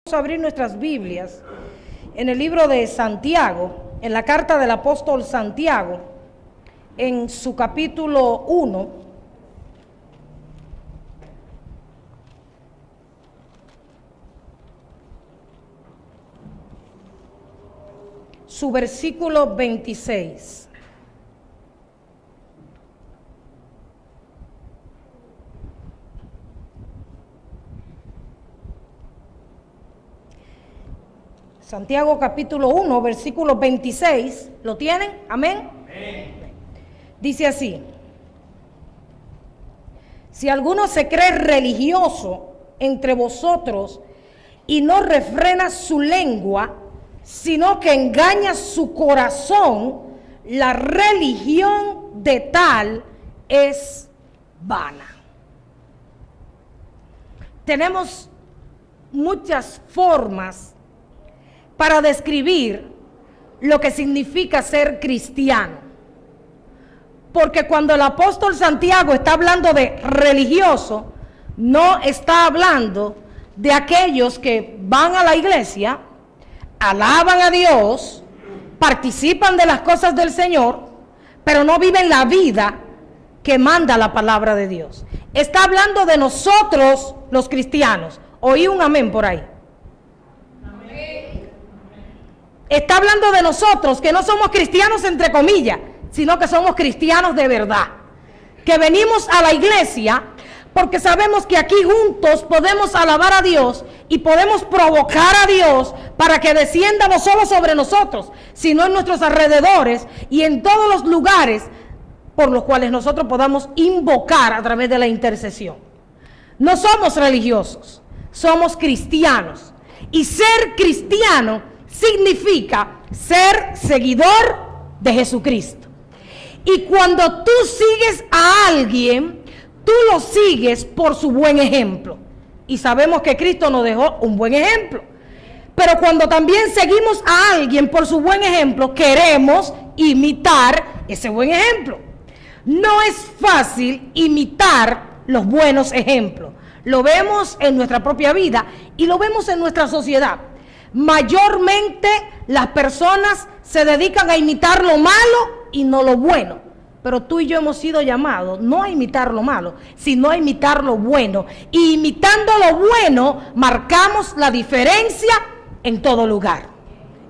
Vamos a abrir nuestras Biblias en el libro de Santiago, en la carta del apóstol Santiago, en su capítulo 1. Su versículo 26. Santiago capítulo 1, versículo 26, ¿lo tienen? ¿Amén? Amén. Dice así: si alguno se cree religioso entre vosotros y no refrena su lengua, sino que engaña su corazón, la religión de tal es vana. Tenemos muchas formas para describir lo que significa ser cristiano. Porque cuando el apóstol Santiago está hablando de religioso, no está hablando de aquellos que van a la iglesia, alaban a Dios, participan de las cosas del Señor, pero no viven la vida que manda la palabra de Dios. Está hablando de nosotros los cristianos. Oí un amén por ahí. Está hablando de nosotros, que no somos cristianos entre comillas, sino que somos cristianos de verdad. Que venimos a la iglesia porque sabemos que aquí juntos podemos alabar a Dios y podemos provocar a Dios para que descienda no solo sobre nosotros, sino en nuestros alrededores y en todos los lugares por los cuales nosotros podamos invocar a través de la intercesión. No somos religiosos, somos cristianos. Y ser cristiano significa ser seguidor de Jesucristo. Y cuando tú sigues a alguien, tú lo sigues por su buen ejemplo. Y sabemos que Cristo nos dejó un buen ejemplo. Pero cuando también seguimos a alguien por su buen ejemplo, queremos imitar ese buen ejemplo. No es fácil imitar los buenos ejemplos. Lo vemos en nuestra propia vida y lo vemos en nuestra sociedad. Mayormente las personas se dedican a imitar lo malo y no lo bueno. Pero tú y yo hemos sido llamados no a imitar lo malo, sino a imitar lo bueno. Y imitando lo bueno, marcamos la diferencia en todo lugar.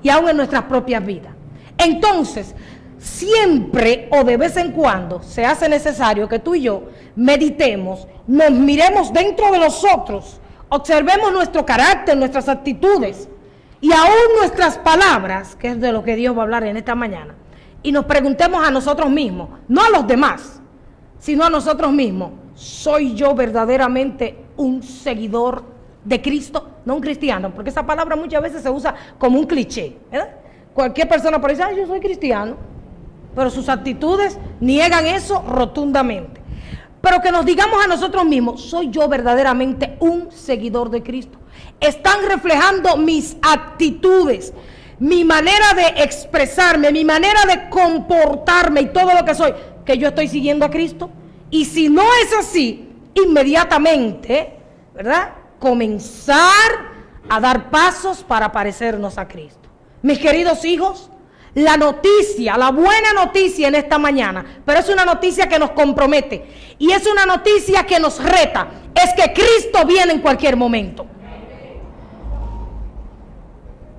Y aún en nuestras propias vidas. Entonces, siempre o de vez en cuando se hace necesario que tú y yo meditemos, nos miremos dentro de nosotros, observemos nuestro carácter, nuestras actitudes, y aún nuestras palabras, que es de lo que Dios va a hablar en esta mañana, y nos preguntemos a nosotros mismos, no a los demás, sino a nosotros mismos: ¿soy yo verdaderamente un seguidor de Cristo? No un cristiano, porque esa palabra muchas veces se usa como un cliché, ¿verdad? Cualquier persona puede decir: yo soy cristiano, pero sus actitudes niegan eso rotundamente. Pero que nos digamos a nosotros mismos: ¿soy yo verdaderamente un seguidor de Cristo? Están reflejando mis actitudes, mi manera de expresarme, mi manera de comportarme y todo lo que soy, que yo estoy siguiendo a Cristo. Y si no es así, inmediatamente, ¿verdad?, comenzar a dar pasos para parecernos a Cristo. Mis queridos hijos, la noticia, la buena noticia en esta mañana, pero es una noticia que nos compromete y es una noticia que nos reta, es que Cristo viene en cualquier momento.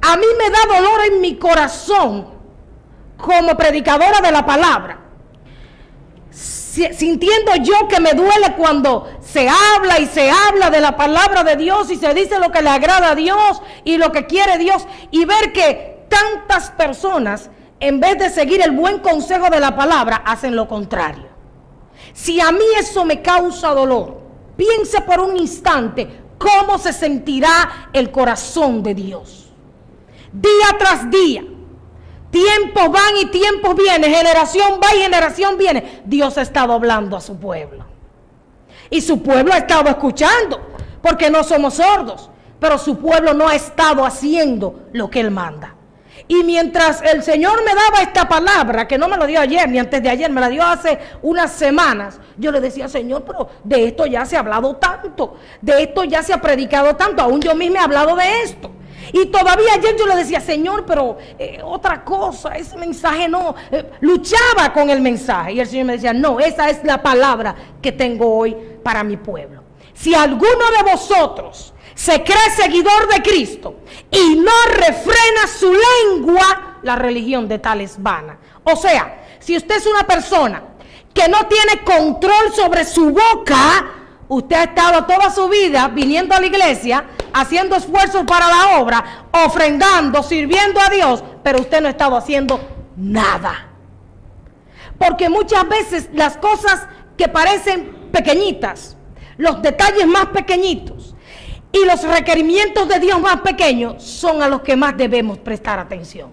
A mí me da dolor en mi corazón como predicadora de la palabra, sintiendo yo que me duele cuando se habla y se habla de la palabra de Dios y se dice lo que le agrada a Dios y lo que quiere Dios, y ver que tantas personas, en vez de seguir el buen consejo de la palabra, hacen lo contrario. Si a mí eso me causa dolor, piense por un instante cómo se sentirá el corazón de Dios. Día tras día, tiempos van y tiempos vienen, generación va y generación viene. Dios ha estado hablando a su pueblo. Y su pueblo ha estado escuchando, porque no somos sordos. Pero su pueblo no ha estado haciendo lo que Él manda. Y mientras el Señor me daba esta palabra, que no me lo dio ayer ni antes de ayer, me la dio hace unas semanas, yo le decía, Señor, pero de esto ya se ha hablado tanto, de esto ya se ha predicado tanto, aún yo mismo he hablado de esto. Y todavía ayer yo le decía, Señor, pero otra cosa, ese mensaje no, luchaba con el mensaje. Y el Señor me decía, no, esa es la palabra que tengo hoy para mi pueblo. Si alguno de vosotros se cree seguidor de Cristo y no refrena su lengua, la religión de tal es vana. O sea, si usted es una persona que no tiene control sobre su boca, usted ha estado toda su vida viniendo a la iglesia, haciendo esfuerzos para la obra, ofrendando, sirviendo a Dios, pero usted no ha estado haciendo nada. Porque muchas veces las cosas que parecen pequeñitas, los detalles más pequeñitos y los requerimientos de Dios más pequeños son a los que más debemos prestar atención.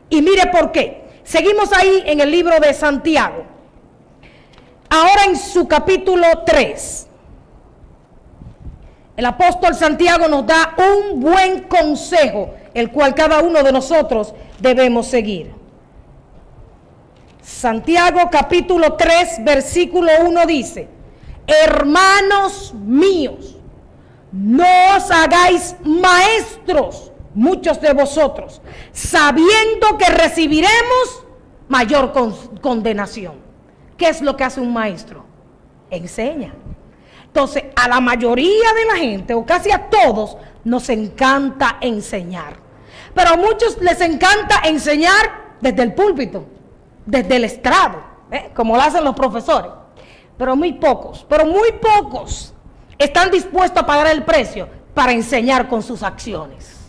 Y mire por qué. Seguimos ahí en el libro de Santiago. Ahora en su capítulo 3. El apóstol Santiago nos da un buen consejo, el cual cada uno de nosotros debemos seguir. Santiago capítulo 3, versículo 1 dice: hermanos míos, no os hagáis maestros, muchos de vosotros, sabiendo que recibiremos mayor condenación. ¿Qué es lo que hace un maestro? Enseña. Entonces, a la mayoría de la gente, o casi a todos, nos encanta enseñar. Pero a muchos les encanta enseñar desde el púlpito, desde el estrado, como lo hacen los profesores. Pero muy pocos están dispuestos a pagar el precio para enseñar con sus acciones.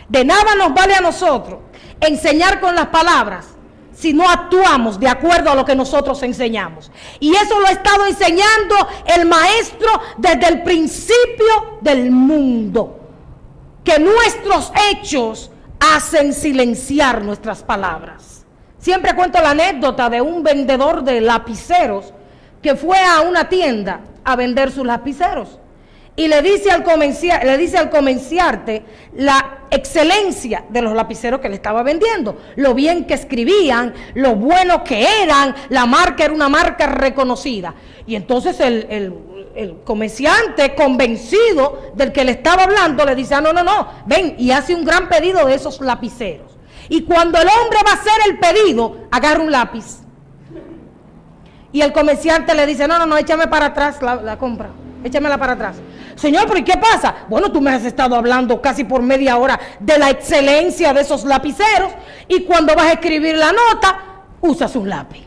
De nada nos vale a nosotros enseñar con las palabras si no actuamos de acuerdo a lo que nosotros enseñamos. Y eso lo ha estado enseñando el maestro desde el principio del mundo. Que nuestros hechos hacen silenciar nuestras palabras. Siempre cuento la anécdota de un vendedor de lapiceros que fue a una tienda a vender sus lapiceros. Y le dice al comerciante la excelencia de los lapiceros que le estaba vendiendo, lo bien que escribían, lo bueno que eran, la marca era una marca reconocida. Y entonces el comerciante, convencido del que le estaba hablando, le dice, no, ven, y hace un gran pedido de esos lapiceros. Y cuando el hombre va a hacer el pedido, agarra un lápiz. Y el comerciante le dice, no, échame para atrás la compra, échamela para atrás. Señor, pero ¿y qué pasa? Bueno, tú me has estado hablando casi por media hora de la excelencia de esos lapiceros y cuando vas a escribir la nota, usas un lápiz.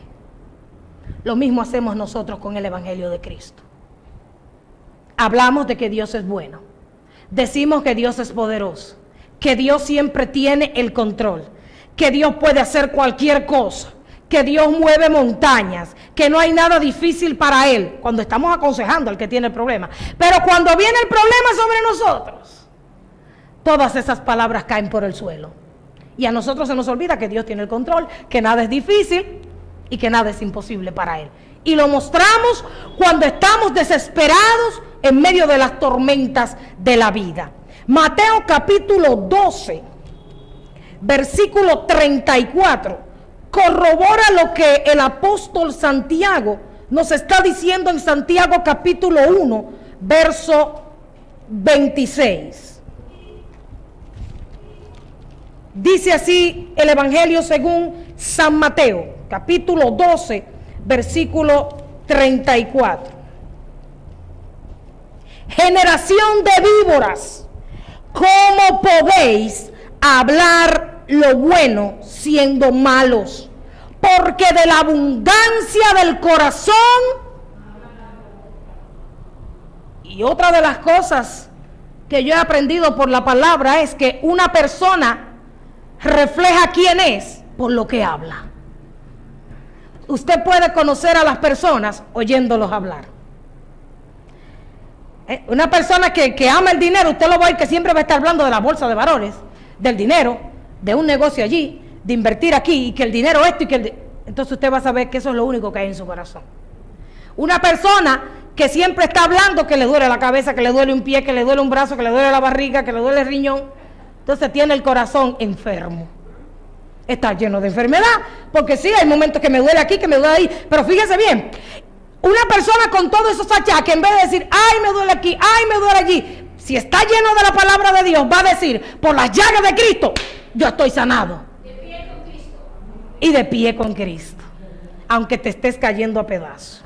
Lo mismo hacemos nosotros con el Evangelio de Cristo. Hablamos de que Dios es bueno, decimos que Dios es poderoso, que Dios siempre tiene el control, que Dios puede hacer cualquier cosa, que Dios mueve montañas, que no hay nada difícil para Él, cuando estamos aconsejando al que tiene el problema. Pero cuando viene el problema sobre nosotros, todas esas palabras caen por el suelo. Y a nosotros se nos olvida que Dios tiene el control, que nada es difícil y que nada es imposible para Él. Y lo mostramos cuando estamos desesperados en medio de las tormentas de la vida. Mateo capítulo 12, versículo 34. Corrobora lo que el apóstol Santiago nos está diciendo en Santiago capítulo 1, verso 26. Dice así el Evangelio según San Mateo, capítulo 12, versículo 34. Generación de víboras, ¿cómo podéis hablar lo bueno siendo malos? Porque de la abundancia del corazón. Y otra de las cosas que yo he aprendido por la palabra es que una persona refleja quién es por lo que habla. Usted puede conocer a las personas oyéndolos hablar. Una persona que ama el dinero, usted lo va a ver que siempre va a estar hablando de la bolsa de valores, del dinero, de un negocio allí, de invertir aquí, y que el dinero esto y que entonces usted va a saber que eso es lo único que hay en su corazón. Una persona que siempre está hablando que le duele la cabeza, que le duele un pie, que le duele un brazo, que le duele la barriga, que le duele el riñón, entonces tiene el corazón enfermo. Está lleno de enfermedad, porque sí, hay momentos que me duele aquí, que me duele ahí, pero fíjese bien, una persona con todos esos achaques, en vez de decir, ay, me duele aquí, ay, me duele allí, si está lleno de la palabra de Dios, va a decir, por las llagas de Cristo, yo estoy sanado. De pie con Cristo. Y de pie con Cristo, aunque te estés cayendo a pedazos.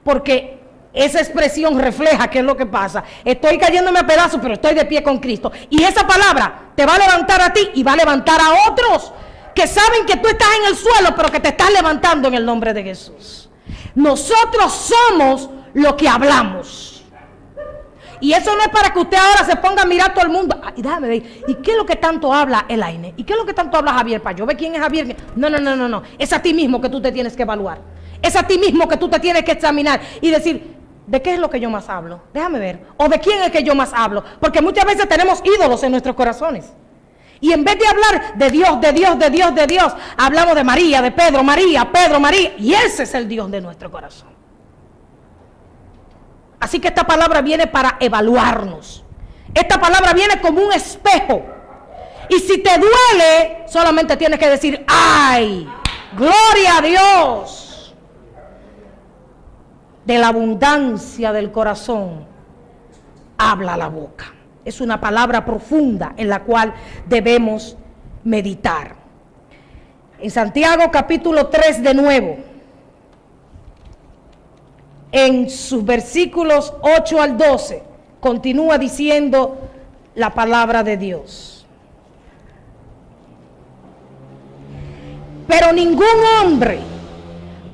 Porque esa expresión refleja qué es lo que pasa. Estoy cayéndome a pedazos, pero estoy de pie con Cristo. Y esa palabra te va a levantar a ti y va a levantar a otros que saben que tú estás en el suelo, pero que te estás levantando en el nombre de Jesús. Nosotros somos lo que hablamos. Y eso no es para que usted ahora se ponga a mirar a todo el mundo. Ay, déjame ver, ¿y qué es lo que tanto habla Elaine? ¿Y qué es lo que tanto habla Javier? Para yo ver quién es Javier. No. Es a ti mismo que tú te tienes que evaluar. Es a ti mismo que tú te tienes que examinar y decir, ¿de qué es lo que yo más hablo? Déjame ver. ¿O de quién es que yo más hablo? Porque muchas veces tenemos ídolos en nuestros corazones. Y en vez de hablar de Dios, hablamos de María, de Pedro, María. Y ese es el Dios de nuestro corazón. Así que esta palabra viene para evaluarnos. Esta palabra viene como un espejo. Y si te duele, solamente tienes que decir, ¡ay! ¡Gloria a Dios! De la abundancia del corazón habla la boca. Es una palabra profunda en la cual debemos meditar. En Santiago capítulo 3 de nuevo, en sus versículos 8 al 12, continúa diciendo la palabra de Dios. Pero ningún hombre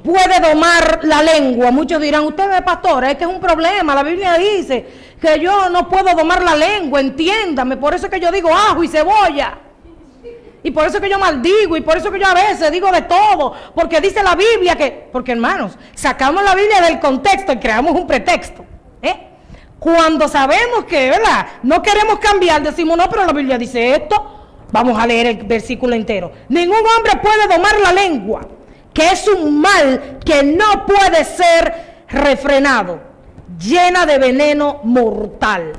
puede domar la lengua. Muchos dirán, usted es pastor, es que es un problema. La Biblia dice que yo no puedo domar la lengua, entiéndame. Por eso es que yo digo ajo y cebolla. Y por eso es que yo maldigo, y por eso es que yo a veces digo de todo. Porque dice la Biblia que, porque hermanos, sacamos la Biblia del contexto y creamos un pretexto. Cuando sabemos que, ¿verdad?, no queremos cambiar, decimos, no, pero la Biblia dice esto. Vamos a leer el versículo entero. Ningún hombre puede domar la lengua, que es un mal que no puede ser refrenado, llena de veneno mortal.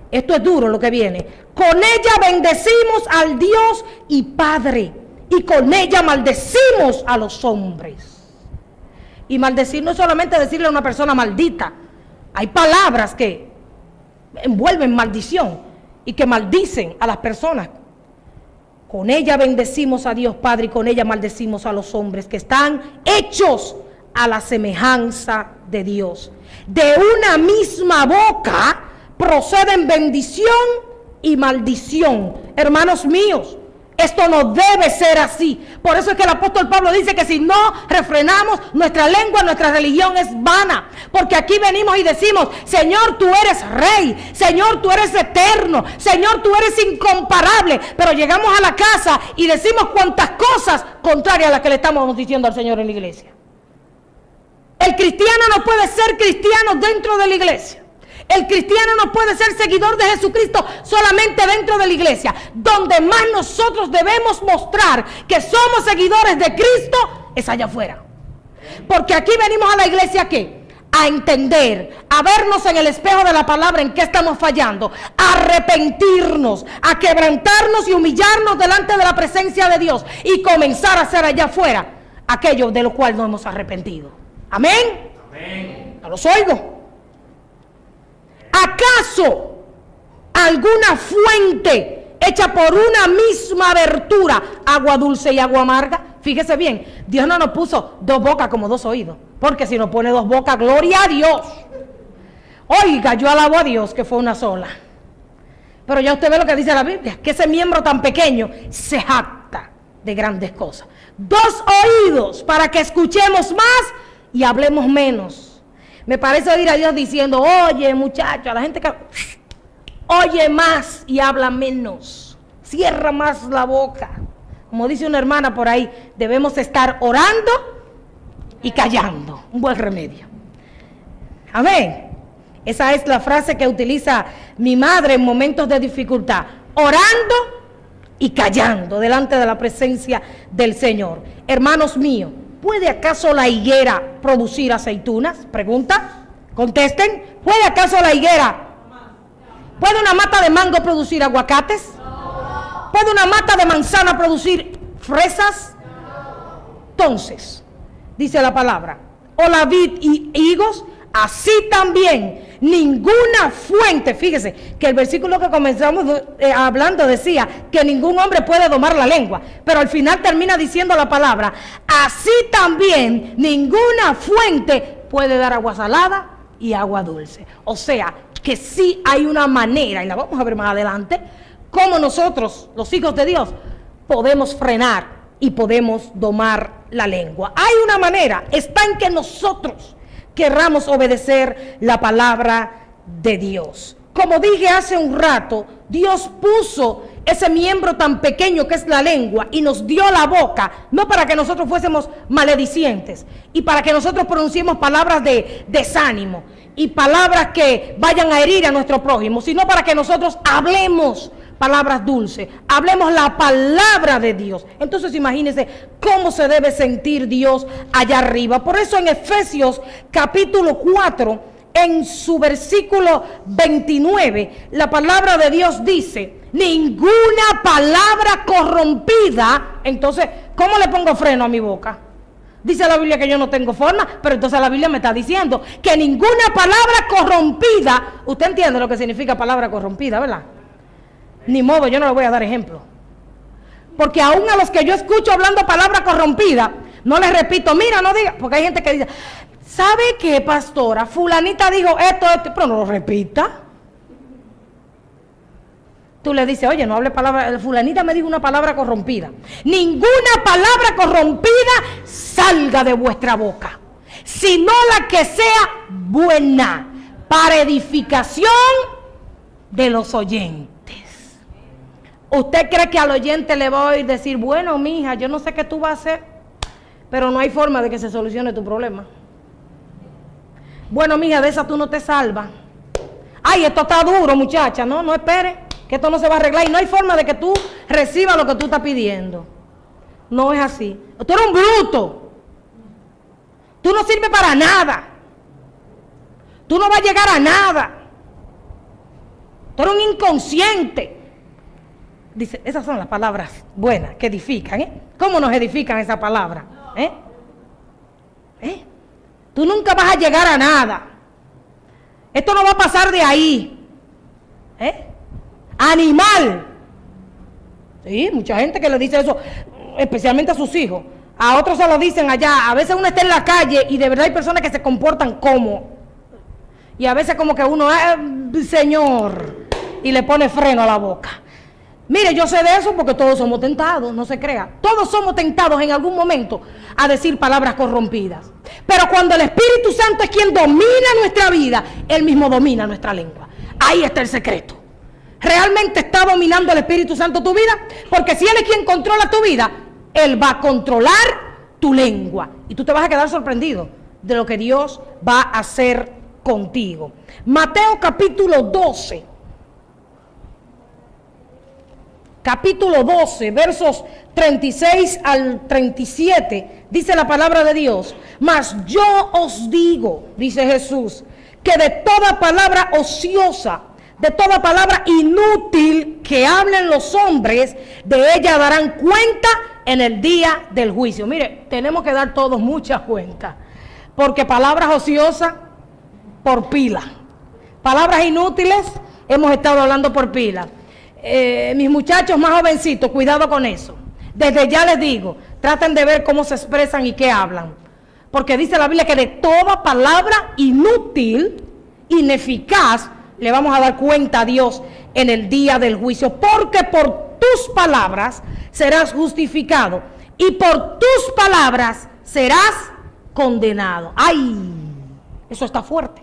Esto es duro lo que viene. Con ella bendecimos al Dios y Padre, y con ella maldecimos a los hombres. Y maldecir no es solamente decirle a una persona maldita. Hay palabras que envuelven maldición y que maldicen a las personas. Con ella bendecimos a Dios Padre y con ella maldecimos a los hombres que están hechos a la semejanza de Dios. De una misma boca proceden bendición y maldición. Hermanos míos, esto no debe ser así. Por eso es que el apóstol Pablo dice que si no refrenamos nuestra lengua, nuestra religión es vana. Porque aquí venimos y decimos, Señor, tú eres rey, Señor, tú eres eterno, Señor, tú eres incomparable. Pero llegamos a la casa y decimos cuantas cosas contrarias a las que le estamos diciendo al Señor en la iglesia. El cristiano no puede ser cristiano dentro de la iglesia. El cristiano no puede ser seguidor de Jesucristo solamente dentro de la iglesia. Donde más nosotros debemos mostrar que somos seguidores de Cristo es allá afuera. Porque aquí venimos a la iglesia, ¿qué? A entender, a vernos en el espejo de la palabra en qué estamos fallando, a arrepentirnos, a quebrantarnos y humillarnos delante de la presencia de Dios y comenzar a hacer allá afuera aquello de lo cual no hemos arrepentido. ¿Amén? Amén. No los oigo. ¿Acaso alguna fuente hecha por una misma abertura, agua dulce y agua amarga? Fíjese bien, Dios no nos puso dos bocas como dos oídos, porque si nos pone dos bocas, gloria a Dios. Oiga, yo alabo a Dios que fue una sola. Pero ya usted ve lo que dice la Biblia, que ese miembro tan pequeño se jacta de grandes cosas. Dos oídos para que escuchemos más y hablemos menos. Me parece oír a Dios diciendo, oye muchacho, a la gente que oye más y habla menos, cierra más la boca. Como dice una hermana por ahí, debemos estar orando y callando, un buen remedio. Amén. Esa es la frase que utiliza mi madre en momentos de dificultad, orando y callando delante de la presencia del Señor. Hermanos míos, ¿puede acaso la higuera producir aceitunas? Pregunta, contesten. ¿Puede acaso la higuera ¿Puede una mata de mango producir aguacates? ¿Puede una mata de manzana producir fresas? Entonces, dice la palabra, o la vid y higos, así también ninguna fuente, fíjese que el versículo que comenzamos hablando decía que ningún hombre puede domar la lengua, pero al final termina diciendo la palabra, así también ninguna fuente puede dar agua salada y agua dulce. O sea, que sí hay una manera, y la vamos a ver más adelante, cómo nosotros, los hijos de Dios, podemos frenar y podemos domar la lengua. Hay una manera, está en que nosotros querramos obedecer la palabra de Dios. Como dije hace un rato, Dios puso ese miembro tan pequeño que es la lengua y nos dio la boca, no para que nosotros fuésemos maledicientes y para que nosotros pronunciemos palabras de desánimo y palabras que vayan a herir a nuestro prójimo, sino para que nosotros hablemos palabras dulces, hablemos la palabra de Dios. Entonces imagínense cómo se debe sentir Dios allá arriba. Por eso en Efesios capítulo 4, en su versículo 29, la palabra de Dios dice, ninguna palabra corrompida. Entonces, ¿cómo le pongo freno a mi boca? Dice la Biblia que yo no tengo forma, pero entonces la Biblia me está diciendo que ninguna palabra corrompida. Usted entiende lo que significa palabra corrompida, ¿verdad? Ni modo, yo no le voy a dar ejemplo. Porque aún a los que yo escucho hablando palabra corrompida, no les repito, mira, no diga, porque hay gente que dice, ¿sabe qué, pastora? Fulanita dijo esto, pero no lo repita. Tú le dices, oye, no hable palabra, fulanita me dijo una palabra corrompida. Ninguna palabra corrompida salga de vuestra boca, sino la que sea buena para edificación de los oyentes. ¿Usted cree que al oyente le voy a decir, bueno, mija, yo no sé qué tú vas a hacer, pero no hay forma de que se solucione tu problema? Bueno, mija, de esa tú no te salvas. Ay, esto está duro, muchacha. No espere, que esto no se va a arreglar y no hay forma de que tú recibas lo que tú estás pidiendo. No es así. Tú eres un bruto. Tú no sirves para nada. Tú no vas a llegar a nada. Tú eres un inconsciente. Dice, esas son las palabras buenas que edifican, ¿eh? ¿Cómo nos edifican esas palabras? Tú nunca vas a llegar a nada. Esto no va a pasar de ahí. Animal. Sí, mucha gente que le dice eso, especialmente a sus hijos. A otros se lo dicen allá. A veces uno está en la calle y de verdad hay personas que se comportan como. Y a veces como que uno, Señor, y le pone freno a la boca. Mire, yo sé de eso porque todos somos tentados, no se crea. Todos somos tentados en algún momento a decir palabras corrompidas. Pero cuando el Espíritu Santo es quien domina nuestra vida, Él mismo domina nuestra lengua. Ahí está el secreto. ¿Realmente está dominando el Espíritu Santo tu vida? Porque si Él es quien controla tu vida, Él va a controlar tu lengua. Y tú te vas a quedar sorprendido de lo que Dios va a hacer contigo. Mateo capítulo 12. Capítulo 12, versos 36 al 37, dice la palabra de Dios, mas yo os digo, dice Jesús, que de toda palabra ociosa, de toda palabra inútil que hablen los hombres, de ella darán cuenta en el día del juicio. Mire, tenemos que dar todos mucha cuenta, porque palabras ociosas, por pila. Palabras inútiles, hemos estado hablando por pila. Mis muchachos más jovencitos, cuidado con eso. Desde ya les digo, traten de ver cómo se expresan y qué hablan. Porque dice la Biblia que de toda palabra inútil, ineficaz, le vamos a dar cuenta a Dios en el día del juicio. Porque por tus palabras serás justificado y por tus palabras serás condenado. ¡Ay! Eso está fuerte.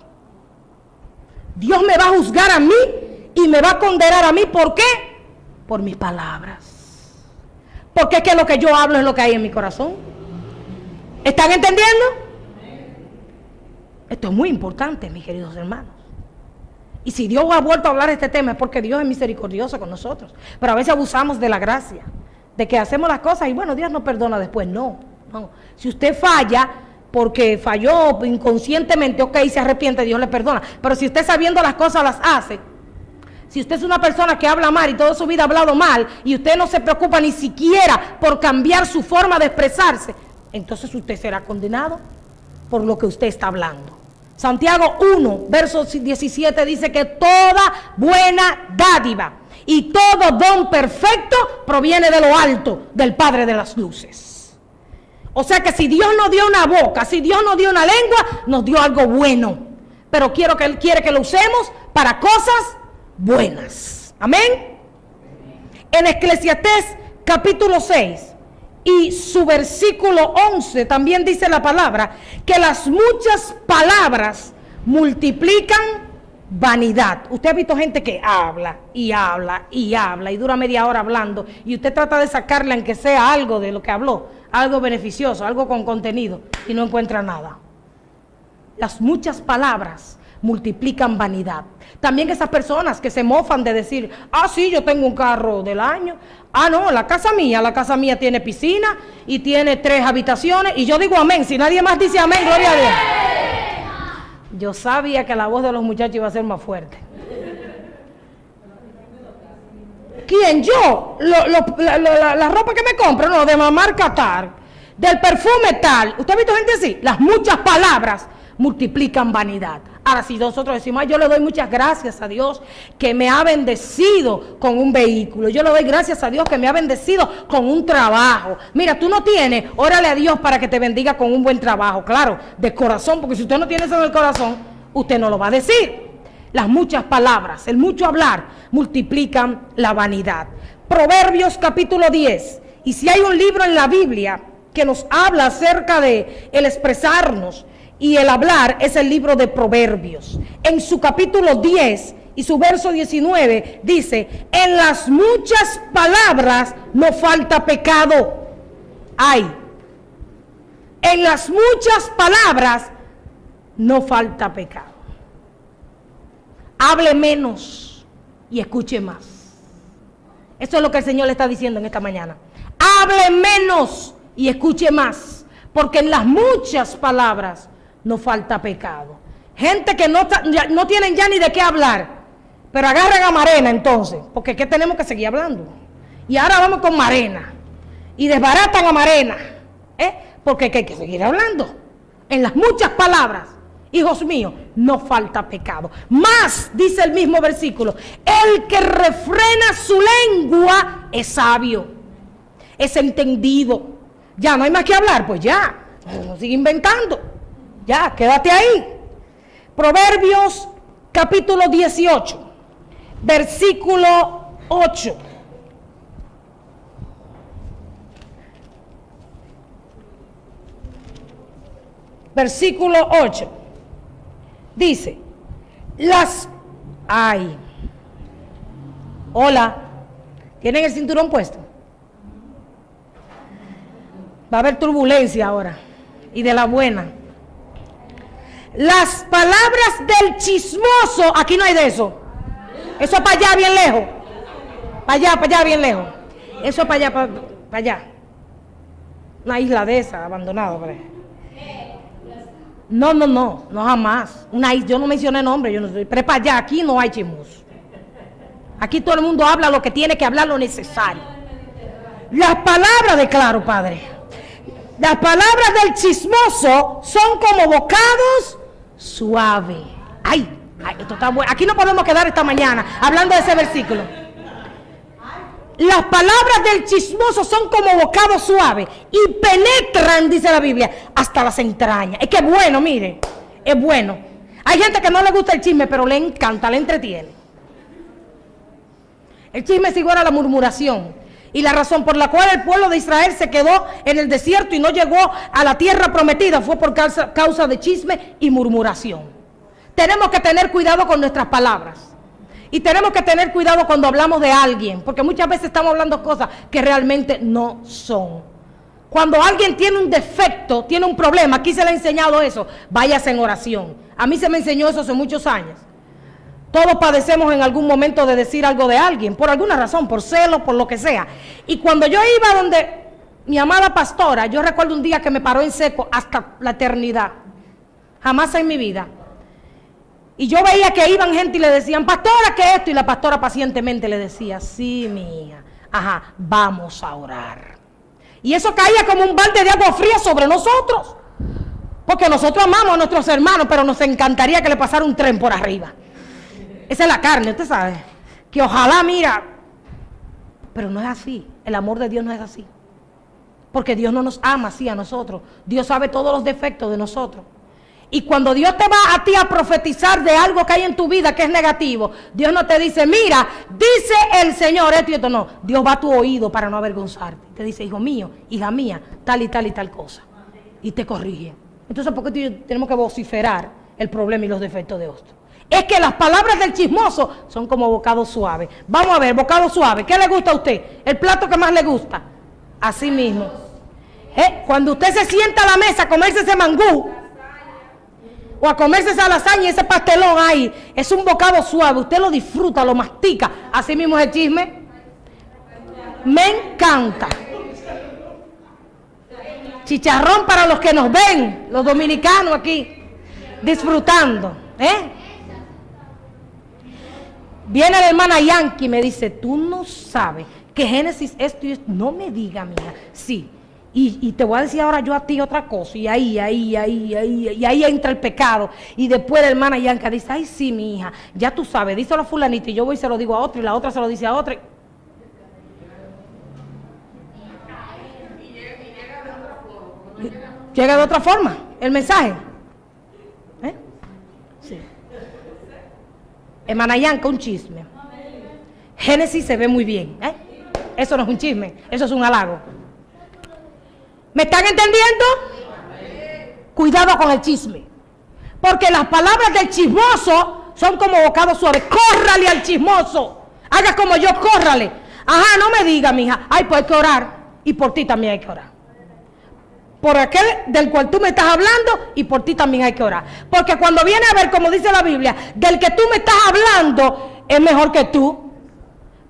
Dios me va a juzgar a mí y me va a condenar a mí. ¿Por qué? Por mis palabras. Porque es que lo que yo hablo es lo que hay en mi corazón. ¿Están entendiendo? Esto es muy importante, mis queridos hermanos. Y si Dios ha vuelto a hablar de este tema es porque Dios es misericordioso con nosotros. Pero a veces abusamos de la gracia, de que hacemos las cosas y bueno, Dios nos perdona después. No. Si usted falla porque falló inconscientemente, ok, se arrepiente, Dios le perdona. Pero si usted sabiendo las cosas las hace, Si usted es una persona que habla mal y toda su vida ha hablado mal y usted no se preocupa ni siquiera por cambiar su forma de expresarse, entonces usted será condenado por lo que usted está hablando. Santiago 1, verso 17 dice que toda buena dádiva y todo don perfecto proviene de lo alto, del Padre de las luces. O sea que si Dios nos dio una boca, si Dios nos dio una lengua, nos dio algo bueno. Pero Él quiere que lo usemos para cosas buenas. Amén. En Eclesiastés capítulo 6 y su versículo 11 también dice la palabra que las muchas palabras multiplican vanidad. Usted ha visto gente que habla y habla y habla y dura media hora hablando y usted trata de sacarle aunque sea algo de lo que habló, algo beneficioso, algo con contenido y no encuentra nada. Las muchas palabras multiplican vanidad. También esas personas que se mofan de decir, sí, yo tengo un carro del año. No, la casa mía tiene piscina y tiene 3 habitaciones. Y yo digo amén, si nadie más dice amén, gloria a Dios. Yo sabía que la voz de los muchachos iba a ser más fuerte. ¿Quién? Yo. La ropa que me compro, no, de mamar Qatar, del perfume tal. ¿Usted ha visto gente así? Las muchas palabras multiplican vanidad. Ahora, si nosotros decimos, yo le doy muchas gracias a Dios que me ha bendecido con un vehículo, yo le doy gracias a Dios que me ha bendecido con un trabajo. Mira, tú no tienes, órale a Dios para que te bendiga con un buen trabajo, claro, de corazón, porque si usted no tiene eso en el corazón, usted no lo va a decir. Las muchas palabras, el mucho hablar, multiplican la vanidad. Proverbios capítulo 10, y si hay un libro en la Biblia que nos habla acerca de el expresarnos y el hablar, es el libro de Proverbios. En su capítulo 10 y su verso 19 dice, en las muchas palabras no falta pecado. En las muchas palabras no falta pecado. Hable menos y escuche más. Eso es lo que el Señor le está diciendo en esta mañana. Hable menos y escuche más, porque en las muchas palabras no falta pecado. Gente que no tienen ya ni de qué hablar, pero agarran a Marena entonces, porque ¿qué tenemos que seguir hablando? Y ahora vamos con Marena y desbaratan a Marena, porque hay que seguir hablando. En las muchas palabras, hijos míos, no falta pecado. Más, dice el mismo versículo, el que refrena su lengua es sabio, es entendido. Ya no hay más que hablar, pues ya, no sigue inventando. Ya, quédate ahí. Proverbios capítulo 18, versículo 8. Versículo 8. Dice, hola, ¿tienen el cinturón puesto? Va a haber turbulencia ahora, y de la buena. Las palabras del chismoso, aquí no hay de eso. Eso es para allá, bien lejos. Para allá, bien lejos. Eso es para allá, para allá. Una isla de esa, abandonada. No, jamás. Yo no mencioné nombre, yo no soy. Pero para allá, aquí no hay chismoso. Aquí todo el mundo habla lo que tiene que hablar, lo necesario. Las palabras de claro, Padre. Las palabras del chismoso son como bocados suaves. Esto está bueno. Aquí no podemos quedar esta mañana hablando de ese versículo. Las palabras del chismoso son como bocados suaves y penetran, dice la Biblia, hasta las entrañas. Es que es bueno, mire, es bueno. Hay gente que no le gusta el chisme, pero le encanta, le entretiene. El chisme es igual a la murmuración. Y la razón por la cual el pueblo de Israel se quedó en el desierto y no llegó a la tierra prometida fue por causa de chisme y murmuración. Tenemos que tener cuidado con nuestras palabras. Y tenemos que tener cuidado cuando hablamos de alguien, porque muchas veces estamos hablando cosas que realmente no son. Cuando alguien tiene un defecto, tiene un problema, aquí se le ha enseñado eso, váyase en oración. A mí se me enseñó eso hace muchos años. Todos padecemos en algún momento de decir algo de alguien, por alguna razón, por celo, por lo que sea. Y cuando yo iba donde mi amada pastora, yo recuerdo un día que me paró en seco hasta la eternidad. Jamás en mi vida. Y yo veía que iban gente y le decían, pastora, ¿qué es esto? Y la pastora pacientemente le decía, sí, mi hija, ajá, vamos a orar. Y eso caía como un balde de agua fría sobre nosotros. Porque nosotros amamos a nuestros hermanos, pero nos encantaría que le pasara un tren por arriba. Esa es la carne, usted sabe. Que ojalá, mira, pero no es así. El amor de Dios no es así. Porque Dios no nos ama así a nosotros. Dios sabe todos los defectos de nosotros. Y cuando Dios te va a ti a profetizar de algo que hay en tu vida que es negativo, Dios no te dice, mira, dice el Señor esto y esto, no. Dios va a tu oído para no avergonzarte. Te dice, hijo mío, hija mía, tal y tal y tal cosa. Y te corrige. Entonces, ¿por qué tenemos que vociferar el problema y los defectos de otro? Es que las palabras del chismoso son como bocado suave. Vamos a ver, bocado suave. ¿Qué le gusta a usted? El plato que más le gusta. Así mismo. Cuando usted se sienta a la mesa a comerse ese mangú, o a comerse esa lasaña y ese pastelón ahí, es un bocado suave, usted lo disfruta, lo mastica. Así mismo es el chisme. Me encanta. Chicharrón para los que nos ven, los dominicanos aquí, disfrutando. Viene la hermana Yankee y me dice, tú no sabes que Génesis esto y esto. No me diga, mía, sí. Y te voy a decir ahora yo a ti otra cosa. Y ahí entra el pecado. Y después la hermana Yanka dice, ay sí, mi hija, ya tú sabes, díselo a fulanito. Y yo voy y se lo digo a otro, y la otra se lo dice a otra. Llega de otra forma el mensaje. Sí. Hermana Yanka, un chisme. Génesis se ve muy bien. Eso no es un chisme, eso es un halago. ¿Me están entendiendo? Cuidado con el chisme. Porque las palabras del chismoso son como bocado suave. Córrale al chismoso. Haga como yo, córrale. Ajá, no me diga, mija. Ay, pues hay que orar. Y por ti también hay que orar. Por aquel del cual tú me estás hablando y por ti también hay que orar. Porque cuando viene a ver, como dice la Biblia, del que tú me estás hablando es mejor que tú.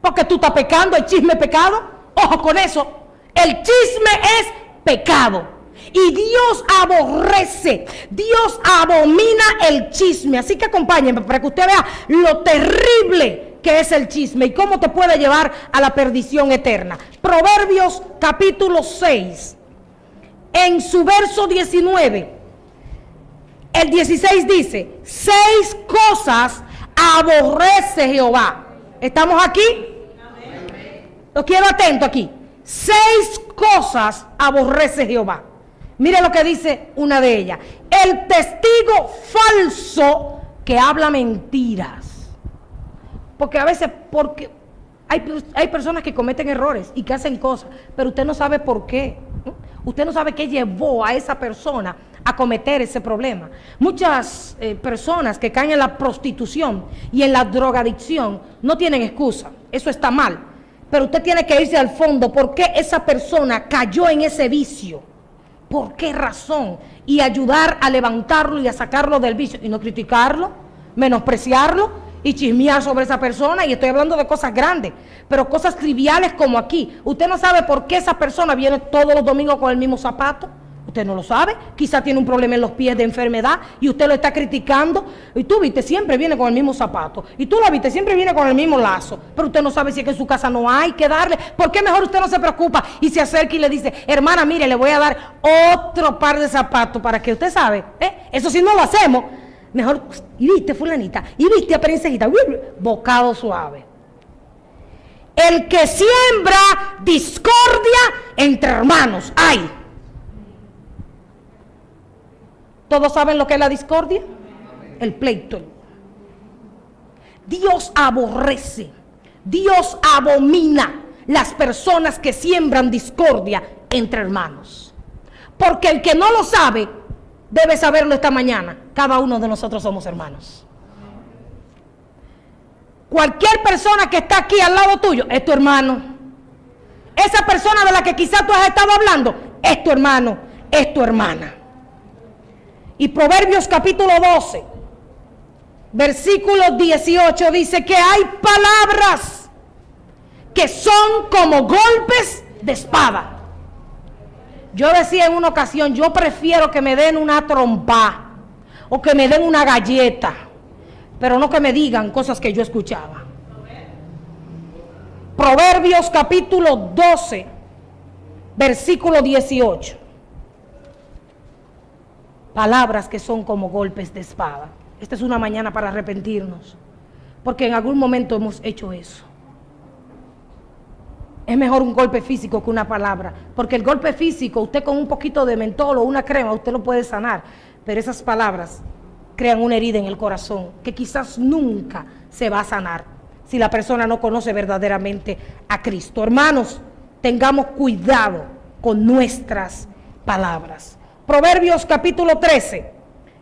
Porque tú estás pecando, el chisme es pecado. Ojo con eso. El chisme es pecado. Y Dios aborrece, Dios abomina el chisme. Así que acompáñenme para que usted vea lo terrible que es el chisme y cómo te puede llevar a la perdición eterna. Proverbios capítulo 6, en su verso 19, el 16 dice, 6 cosas aborrece Jehová. ¿Estamos aquí? Lo quiero atento aquí. 6 cosas aborrece Jehová. Mire lo que dice una de ellas. El testigo falso que habla mentiras. Porque a veces, porque hay personas que cometen errores y que hacen cosas, pero usted no sabe por qué. Usted no sabe qué llevó a esa persona a cometer ese problema. Muchas personas que caen en la prostitución y en la drogadicción no tienen excusa. Eso está mal. Pero usted tiene que irse al fondo. ¿Por qué esa persona cayó en ese vicio? ¿Por qué razón? Y ayudar a levantarlo y a sacarlo del vicio. Y no criticarlo, menospreciarlo y chismear sobre esa persona. Y estoy hablando de cosas grandes, pero cosas triviales como aquí. Usted no sabe por qué esa persona viene todos los domingos con el mismo zapato. Usted no lo sabe, quizá tiene un problema en los pies de enfermedad y usted lo está criticando. Y tú viste, siempre viene con el mismo zapato. Y tú la viste, siempre viene con el mismo lazo. Pero usted no sabe si es que en su casa no hay que darle. ¿Por qué mejor usted no se preocupa y se acerca y le dice, hermana, mire, le voy a dar otro par de zapatos para que usted sabe? Eso sí no lo hacemos. Mejor, y viste, fulanita, y viste, princesita, bocado suave. El que siembra discordia entre hermanos. ¡Ay! ¿Todos saben lo que es la discordia? El pleito. Dios aborrece, Dios abomina las personas que siembran discordia entre hermanos. Porque el que no lo sabe, debe saberlo esta mañana. Cada uno de nosotros somos hermanos. Cualquier persona que está aquí al lado tuyo es tu hermano. Esa persona de la que quizás tú has estado hablando es tu hermano, es tu hermana. Y Proverbios capítulo 12, versículo 18 dice que hay palabras que son como golpes de espada. Yo decía en una ocasión, yo prefiero que me den una trompa o que me den una galleta, pero no que me digan cosas que yo escuchaba. Proverbios capítulo 12, versículo 18. Palabras que son como golpes de espada. Esta es una mañana para arrepentirnos, porque en algún momento hemos hecho eso. Es mejor un golpe físico que una palabra, porque el golpe físico, usted con un poquito de mentol o una crema, usted lo puede sanar, pero esas palabras crean una herida en el corazón que quizás nunca se va a sanar si la persona no conoce verdaderamente a Cristo. Hermanos, tengamos cuidado con nuestras palabras. Proverbios capítulo 13,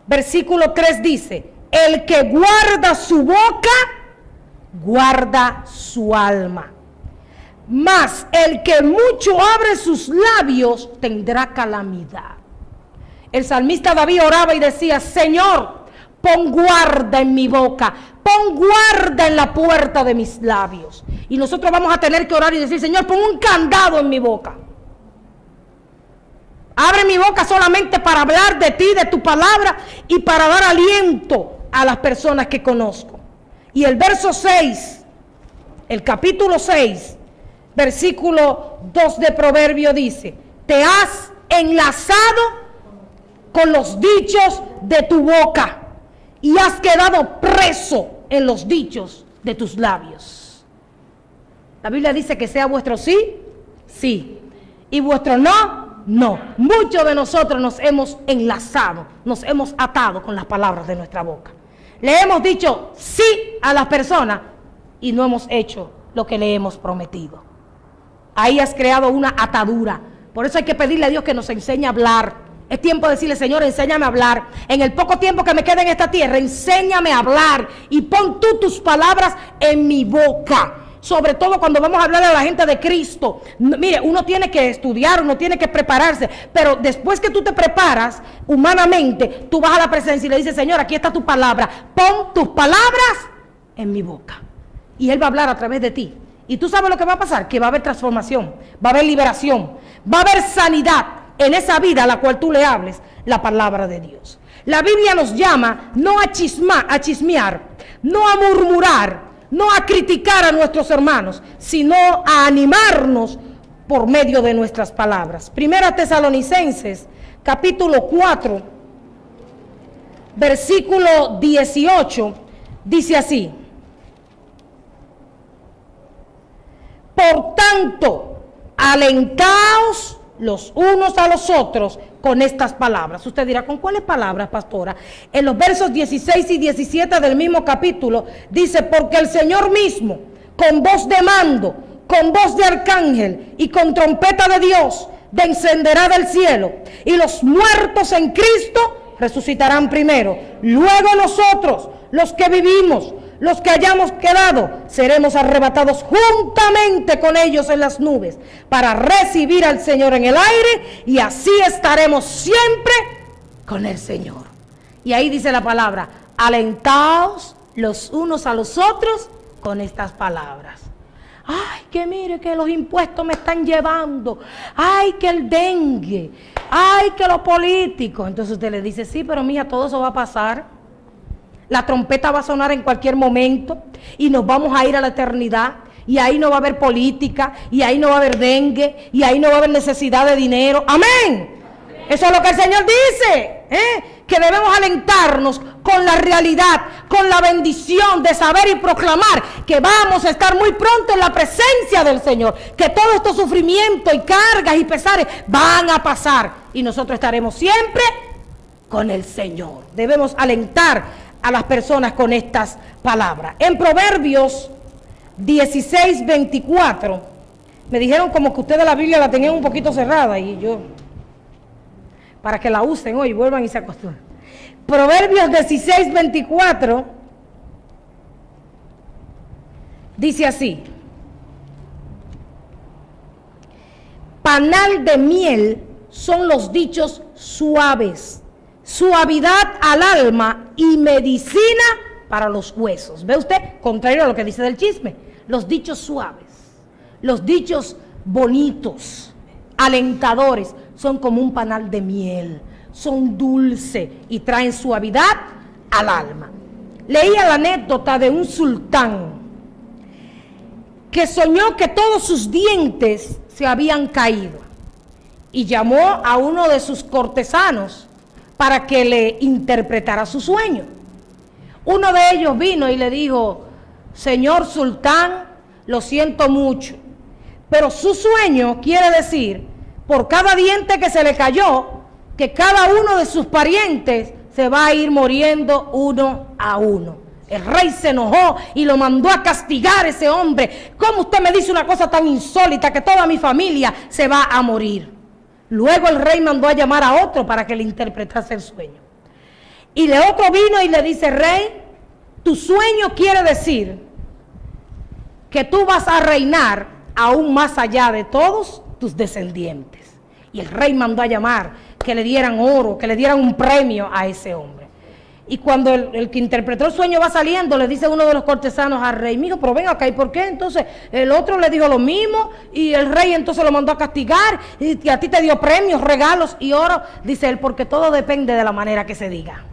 versículo 3 dice: el que guarda su boca, guarda su alma. Mas el que mucho abre sus labios tendrá calamidad. El salmista David oraba y decía: Señor, pon guarda en mi boca, pon guarda en la puerta de mis labios. Y nosotros vamos a tener que orar y decir: Señor, pon un candado en mi boca. Abre mi boca solamente para hablar de ti, de tu palabra, y para dar aliento a las personas que conozco. Y el verso 6, el capítulo 6, versículo 2 de Proverbio dice: te has enlazado con los dichos de tu boca y has quedado preso en los dichos de tus labios. La Biblia dice que sea vuestro sí, sí, y vuestro no, no. Muchos de nosotros nos hemos enlazado, nos hemos atado con las palabras de nuestra boca. Le hemos dicho sí a las personas y no hemos hecho lo que le hemos prometido. Ahí has creado una atadura. Por eso hay que pedirle a Dios que nos enseñe a hablar. Es tiempo de decirle: Señor, enséñame a hablar. En el poco tiempo que me quede en esta tierra, enséñame a hablar y pon tú tus palabras en mi boca. Sobre todo cuando vamos a hablar a la gente de Cristo. Mire, uno tiene que estudiar, uno tiene que prepararse, pero después que tú te preparas humanamente, tú vas a la presencia y le dices: Señor, aquí está tu palabra, pon tus palabras en mi boca. Y Él va a hablar a través de ti. Y tú sabes lo que va a pasar, que va a haber transformación, va a haber liberación, va a haber sanidad en esa vida a la cual tú le hables la palabra de Dios. La Biblia nos llama no a chismear, no a murmurar, no a criticar a nuestros hermanos, sino a animarnos por medio de nuestras palabras. Primera Tesalonicenses, capítulo 4, versículo 18, dice así: por tanto, alentaos los unos a los otros con estas palabras. Usted dirá: ¿con cuáles palabras, pastora? En los versos 16 y 17 del mismo capítulo dice: porque el Señor mismo, con voz de mando, con voz de arcángel y con trompeta de Dios, descenderá del cielo, y los muertos en Cristo resucitarán primero. Luego nosotros, los que vivimos, los que hayamos quedado, seremos arrebatados juntamente con ellos en las nubes para recibir al Señor en el aire, y así estaremos siempre con el Señor. Y ahí dice la palabra: alentaos los unos a los otros con estas palabras. Ay, que mire que los impuestos me están llevando. Ay, que el dengue. Ay, que los políticos. Entonces usted le dice: sí, pero mija, todo eso va a pasar. La trompeta va a sonar en cualquier momento y nos vamos a ir a la eternidad, y ahí no va a haber política, y ahí no va a haber dengue, y ahí no va a haber necesidad de dinero. Amén. Eso es lo que el Señor dice, que debemos alentarnos con la realidad, con la bendición de saber y proclamar que vamos a estar muy pronto en la presencia del Señor, que todos estos sufrimientos y cargas y pesares van a pasar y nosotros estaremos siempre con el Señor. Debemos alentar a las personas con estas palabras. En Proverbios 16, 24, me dijeron como que ustedes la Biblia la tenían un poquito cerrada, y yo, para que la usen hoy, vuelvan y se acostumbren. Proverbios 16, 24 dice así: panal de miel son los dichos suaves, suavidad al alma y medicina para los huesos. ¿Ve usted? Contrario a lo que dice del chisme. Los dichos suaves, los dichos bonitos, alentadores, son como un panal de miel. Son dulces y traen suavidad al alma. leía la anécdota de un sultán que soñó que todos sus dientes se habían caído y llamó a uno de sus cortesanos para que le interpretara su sueño. Uno de ellos vino y le dijo: señor sultán, lo siento mucho, pero su sueño quiere decir, por cada diente que se le cayó, que cada uno de sus parientes se va a ir muriendo uno a uno. El rey se enojó y lo mandó a castigar a ese hombre. ¿Cómo usted me dice una cosa tan insólita, que toda mi familia se va a morir? Luego el rey mandó a llamar a otro para que le interpretase el sueño. Y el otro vino y le dice: rey, tu sueño quiere decir que tú vas a reinar aún más allá de todos tus descendientes. Y el rey mandó a llamar que le dieran oro, que le dieran un premio a ese hombre. Y cuando el que interpretó el sueño va saliendo, le dice uno de los cortesanos al rey: mijo, pero ven acá, ¿y por qué? Entonces el otro le dijo lo mismo y el rey entonces lo mandó a castigar y a ti te dio premios, regalos y oro. Dice él: porque todo depende de la manera que se diga.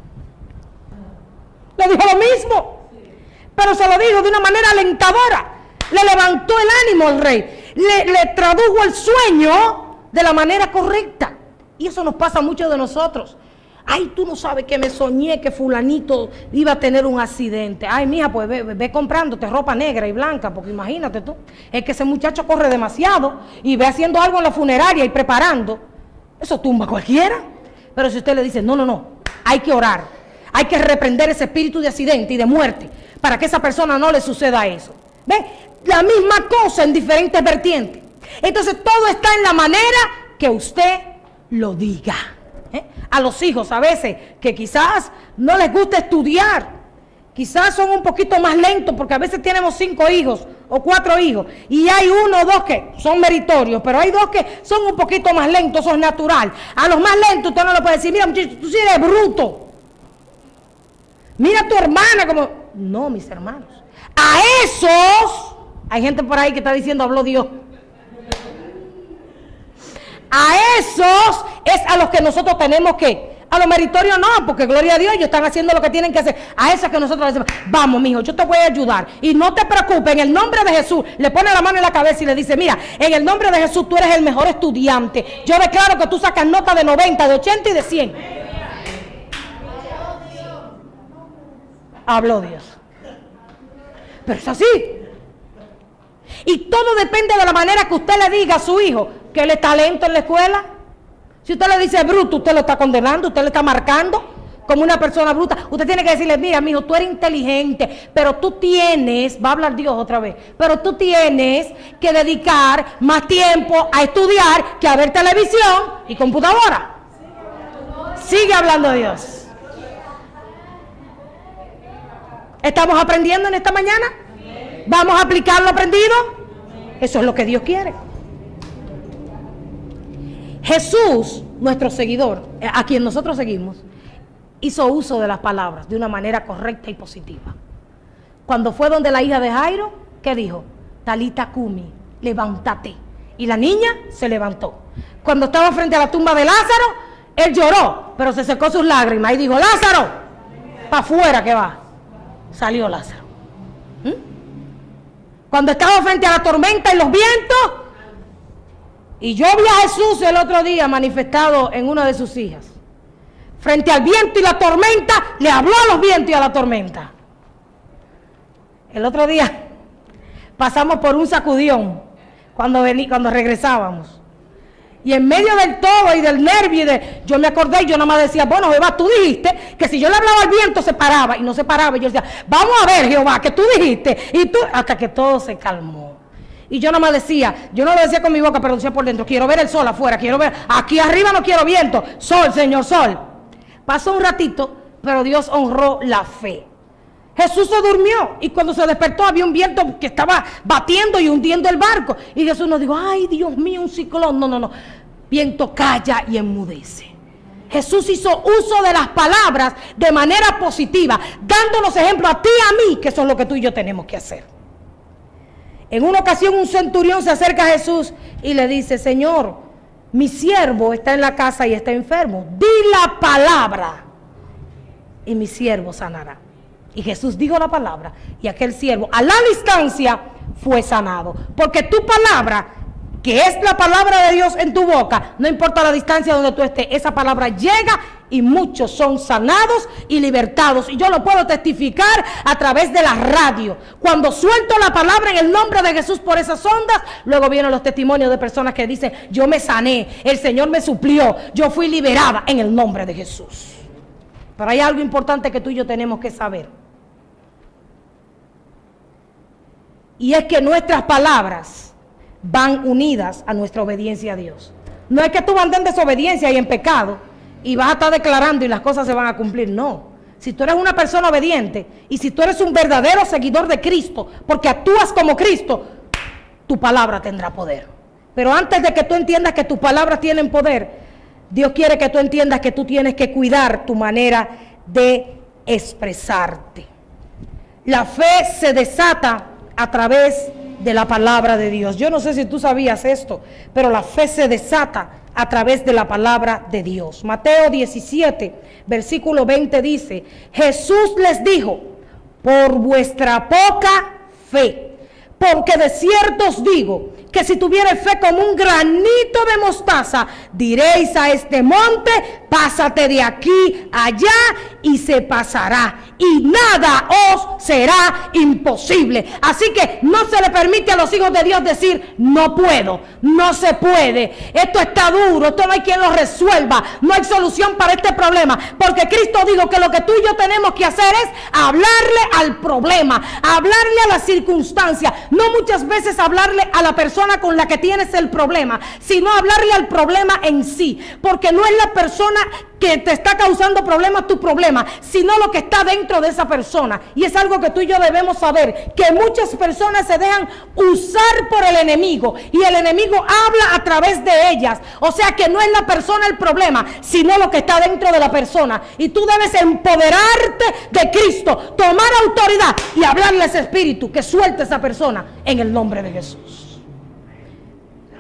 Le dijo lo mismo, pero se lo dijo de una manera alentadora. Le levantó el ánimo al rey, le tradujo el sueño de la manera correcta. Y eso nos pasa a muchos de nosotros. Ay, tú no sabes que me soñé que fulanito iba a tener un accidente. Ay, mija, pues ve comprándote ropa negra y blanca, porque imagínate tú, es que ese muchacho corre demasiado y ve haciendo algo en la funeraria y preparando. Eso tumba a cualquiera. Pero si usted le dice: no, hay que orar, hay que reprender ese espíritu de accidente y de muerte para que a esa persona no le suceda eso. ¿Ven? La misma cosa en diferentes vertientes. Entonces todo está en la manera que usted lo diga. A los hijos a veces que quizás no les gusta estudiar, quizás son un poquito más lentos, porque a veces tenemos 5 hijos o 4 hijos y hay 1 o 2 que son meritorios, pero hay 2 que son un poquito más lentos, eso es natural. A los más lentos usted no le puede decir: mira muchacho, tú sí eres bruto, mira a tu hermana como... No, mis hermanos, a esos, hay gente por ahí que está diciendo: habló Dios. A esos es a los que nosotros tenemos que, a los meritorios no, porque gloria a Dios, ellos están haciendo lo que tienen que hacer. A esos que nosotros decimos: vamos, mijo, yo te voy a ayudar y no te preocupes, en el nombre de Jesús. Le pone la mano en la cabeza y le dice: mira, en el nombre de Jesús tú eres el mejor estudiante. Yo declaro que tú sacas nota de 90, de 80 y de 100. Habló Dios. Pero es así. Y todo depende de la manera que usted le diga a su hijo que él es talento en la escuela. Si usted le dice bruto, usted lo está condenando, usted le está marcando como una persona bruta. Usted tiene que decirle: mira, mijo, tú eres inteligente, pero tú tienes, va a hablar Dios otra vez, pero tú tienes que dedicar más tiempo a estudiar que a ver televisión y computadora. Sigue hablando Dios. ¿Estamos aprendiendo en esta mañana? ¿Vamos a aplicar lo aprendido? Eso es lo que Dios quiere. Jesús, nuestro seguidor, a quien nosotros seguimos, hizo uso de las palabras de una manera correcta y positiva. Cuando fue donde la hija de Jairo, ¿qué dijo? Talita cumi, levántate. Y la niña se levantó. Cuando estaba frente a la tumba de Lázaro, él lloró, pero se secó sus lágrimas y dijo: Lázaro, para afuera que va. Salió Lázaro. Cuando estaba frente a la tormenta y los vientos, y yo vi a Jesús el otro día manifestado en una de sus hijas, frente al viento y la tormenta, le habló a los vientos y a la tormenta. El otro día pasamos por un sacudión cuando regresábamos, y en medio del todo y del nervio yo me acordé y yo nada más decía: bueno, Jehová, tú dijiste que si yo le hablaba al viento se paraba, y no se paraba. Y yo decía: vamos a ver, Jehová, que tú dijiste, y tú, hasta que todo se calmó. Y yo nada más decía, yo no lo decía con mi boca, pero decía por dentro: quiero ver el sol afuera, quiero ver, aquí arriba no quiero viento, sol, Señor, sol. Pasó un ratito, pero Dios honró la fe. Jesús se durmió y cuando se despertó había un viento que estaba batiendo y hundiendo el barco. Y Jesús nos dijo: ay, Dios mío, un ciclón. No. Viento, calla y enmudece. Jesús hizo uso de las palabras de manera positiva, dándonos ejemplo a ti y a mí, que eso es lo que tú y yo tenemos que hacer. En una ocasión un centurión se acerca a Jesús y le dice: Señor, mi siervo está en la casa y está enfermo. Di la palabra y mi siervo sanará. Y Jesús dijo la palabra y aquel siervo a la distancia fue sanado. Porque tu palabra, que es la palabra de Dios en tu boca, no importa la distancia donde tú estés, esa palabra llega y muchos son sanados y libertados. Y yo lo puedo testificar a través de la radio. Cuando suelto la palabra en el nombre de Jesús por esas ondas, luego vienen los testimonios de personas que dicen: yo me sané, el Señor me suplió, yo fui liberada en el nombre de Jesús. Pero hay algo importante que tú y yo tenemos que saber. Y es que nuestras palabras van unidas a nuestra obediencia a Dios. No es que tú andes en desobediencia y en pecado y vas a estar declarando y las cosas se van a cumplir. No. Si tú eres una persona obediente y si tú eres un verdadero seguidor de Cristo, porque actúas como Cristo, tu palabra tendrá poder. Pero antes de que tú entiendas que tus palabras tienen poder, Dios quiere que tú entiendas que tú tienes que cuidar tu manera de expresarte. La fe se desata a través de la palabra de Dios. Yo no sé si tú sabías esto, pero la fe se desata a través de la palabra de Dios. Mateo 17, versículo 20 dice: Jesús les dijo: por vuestra poca fe, porque de cierto os digo que si tuvierais fe como un granito de mostaza, diréis a este monte: pásate de aquí allá, y se pasará, y nada os será imposible. Así que no se le permite a los hijos de Dios decir: no puedo, no se puede, esto está duro, esto no hay quien lo resuelva, no hay solución para este problema, porque Cristo dijo que lo que tú y yo tenemos que hacer es hablarle al problema, hablarle a la circunstancia, no muchas veces hablarle a la persona con la que tienes el problema, sino hablarle al problema en sí, porque no es la persona que te está causando problemas tu problema, sino lo que está dentro de esa persona. Y es algo que tú y yo debemos saber, que muchas personas se dejan usar por el enemigo y el enemigo habla a través de ellas. O sea que no es la persona el problema, sino lo que está dentro de la persona. Y tú debes empoderarte de Cristo, tomar autoridad y hablarle a ese espíritu que suelte a esa persona en el nombre de Jesús.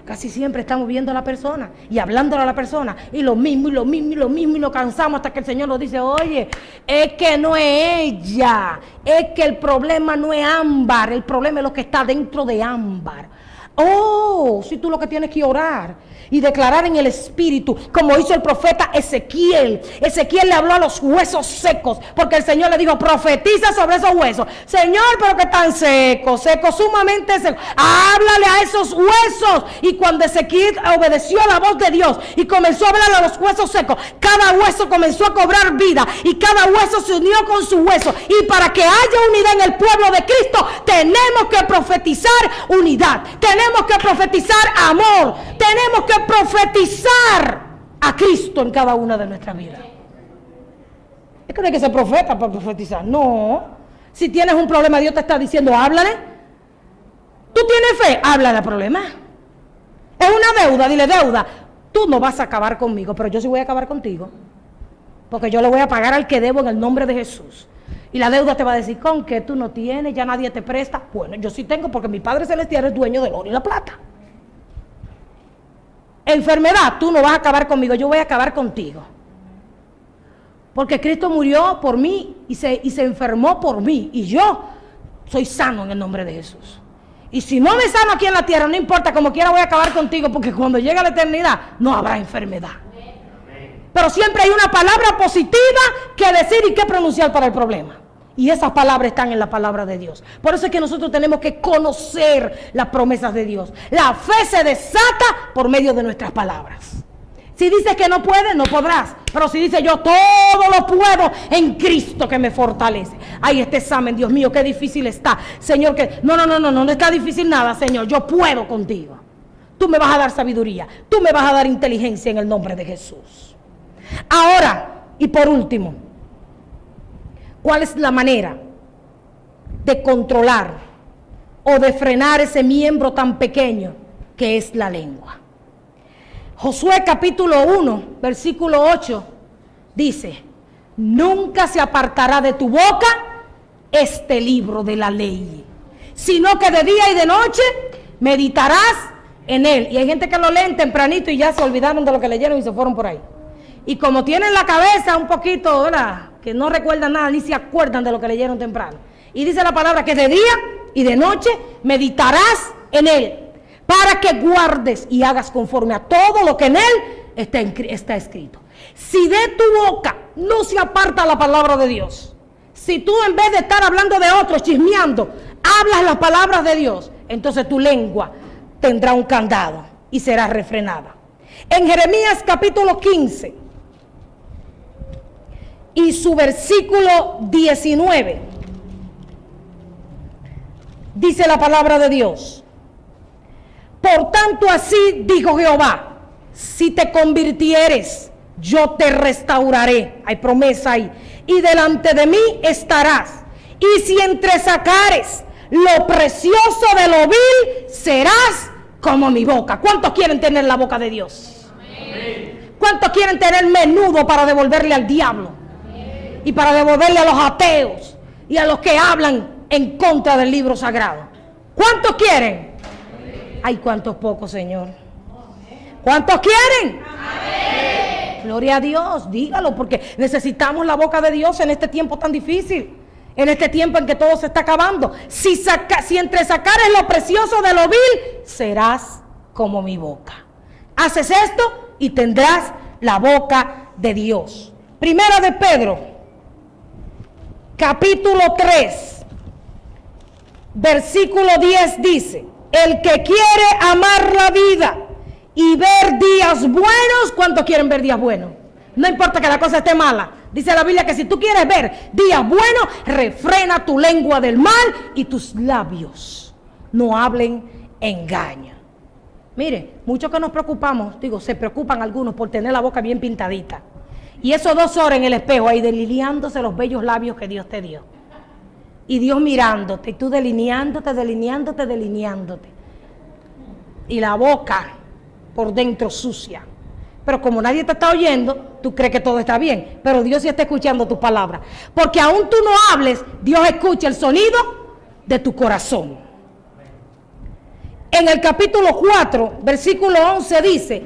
Casi siempre estamos viendo a la persona y hablándole a la persona y lo mismo y lo mismo y lo mismo, y nos cansamos hasta que el Señor nos dice: oye, es que no es ella, es que el problema no es Ámbar, el problema es lo que está dentro de Ámbar. Oh, si tú lo que tienes que orar y declarar en el espíritu, como hizo el profeta Ezequiel. Ezequiel le habló a los huesos secos, porque el Señor le dijo: profetiza sobre esos huesos. Señor, pero que están secos, sumamente secos. Háblale a esos huesos. Y cuando Ezequiel obedeció a la voz de Dios y comenzó a hablar a los huesos secos, cada hueso comenzó a cobrar vida y cada hueso se unió con su hueso. Y para que haya unidad en el pueblo de Cristo, tenemos que profetizar unidad, tenemos que profetizar amor, tenemos que profetizar a Cristo en cada una de nuestras vidas. Es que no hay que ser profeta para profetizar. No. Si tienes un problema, Dios te está diciendo: háblale. ¿Tú tienes fe? Háblale al problema. Es una deuda, dile: deuda, tú no vas a acabar conmigo, pero yo sí voy a acabar contigo, porque yo le voy a pagar al que debo en el nombre de Jesús. Y la deuda te va a decir: ¿con qué tú no tienes? Ya nadie te presta. Bueno, yo sí tengo, porque mi Padre Celestial es dueño del oro y la plata. Enfermedad, tú no vas a acabar conmigo, yo voy a acabar contigo. Porque Cristo murió por mí y se enfermó por mí. Y yo soy sano en el nombre de Jesús. Y si no me sano aquí en la tierra, no importa, como quiera voy a acabar contigo, porque cuando llegue la eternidad no habrá enfermedad. Pero siempre hay una palabra positiva que decir y que pronunciar para el problema. Y esas palabras están en la palabra de Dios. Por eso es que nosotros tenemos que conocer las promesas de Dios. La fe se desata por medio de nuestras palabras. Si dices que no puedes, no podrás. Pero si dices: yo todo lo puedo en Cristo que me fortalece. Ay, este examen, Dios mío, qué difícil está. Señor, que no está difícil nada, Señor. Yo puedo contigo. Tú me vas a dar sabiduría. Tú me vas a dar inteligencia en el nombre de Jesús. Ahora, y por último, ¿cuál es la manera de controlar o de frenar ese miembro tan pequeño que es la lengua? Josué capítulo 1, versículo 8 dice: nunca se apartará de tu boca este libro de la ley, sino que de día y de noche meditarás en él. Y hay gente que lo leen tempranito y ya se olvidaron de lo que leyeron y se fueron por ahí. Y como tienen la cabeza un poquito, ¿verdad?, que no recuerdan nada ni se acuerdan de lo que leyeron temprano. Y dice la palabra que de día y de noche meditarás en él, para que guardes y hagas conforme a todo lo que en él está escrito. Si de tu boca no se aparta la palabra de Dios, si tú en vez de estar hablando de otros, chismeando, hablas las palabras de Dios, entonces tu lengua tendrá un candado y será refrenada. En Jeremías capítulo 15 y su versículo 19, dice la palabra de Dios: por tanto así dijo Jehová, si te convirtieres, yo te restauraré. Hay promesa ahí. Y delante de mí estarás. Y si entresacares lo precioso de lo vil, serás como mi boca. ¿Cuántos quieren tener la boca de Dios? Amén. ¿Cuántos quieren tener menudo para devolverle al diablo? Amén. Y para devolverle a los ateos y a los que hablan en contra del libro sagrado? ¿Cuántos quieren? Amén. Ay, cuántos pocos, Señor. ¿Cuántos quieren? Amén. Gloria a Dios, dígalo, porque necesitamos la boca de Dios en este tiempo tan difícil, en este tiempo en que todo se está acabando. Si entresacares lo precioso de lo vil, serás como mi boca. Haces esto y tendrás la boca de Dios. Primera de Pedro, capítulo 3, versículo 10 dice: el que quiere amar la vida y ver días buenos, ¿cuántos quieren ver días buenos? No importa que la cosa esté mala. Dice la Biblia que si tú quieres ver días buenos, refrena tu lengua del mal y tus labios no hablen engaño. Mire, muchos que nos preocupamos, se preocupan algunos por tener la boca bien pintadita. Y esos 2 horas en el espejo ahí delineándose los bellos labios que Dios te dio. Y Dios mirándote, y tú delineándote. Y la boca por dentro sucia. Pero como nadie te está oyendo, tú crees que todo está bien. Pero Dios sí está escuchando tus palabras. Porque aún tú no hables, Dios escucha el sonido de tu corazón. En el capítulo 4, versículo 11 dice: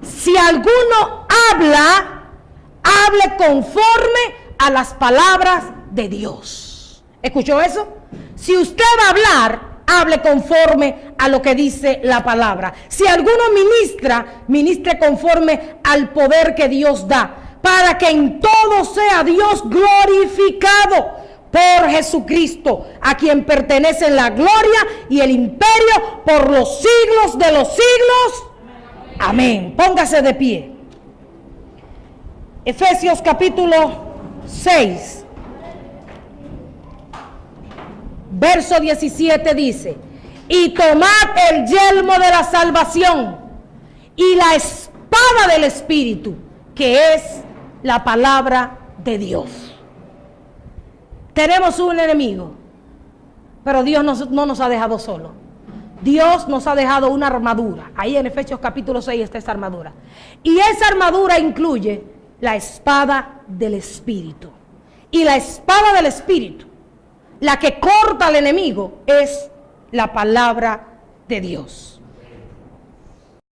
si alguno habla, hable conforme a las palabras de Dios. ¿Escuchó eso? Si usted va a hablar, hable conforme a lo que dice la palabra. Si alguno ministra, ministre conforme al poder que Dios da, para que en todo sea Dios glorificado por Jesucristo, a quien pertenecen la gloria y el imperio por los siglos de los siglos. Amén. Póngase de pie. Efesios capítulo 6. Verso 17 dice: y tomad el yelmo de la salvación y la espada del Espíritu, que es la palabra de Dios. Tenemos un enemigo, pero Dios no nos ha dejado solos. Dios nos ha dejado una armadura. Ahí en Efesios capítulo 6 está esa armadura. Y esa armadura incluye la espada del Espíritu. Y la espada del Espíritu, la que corta al enemigo, es la palabra de Dios.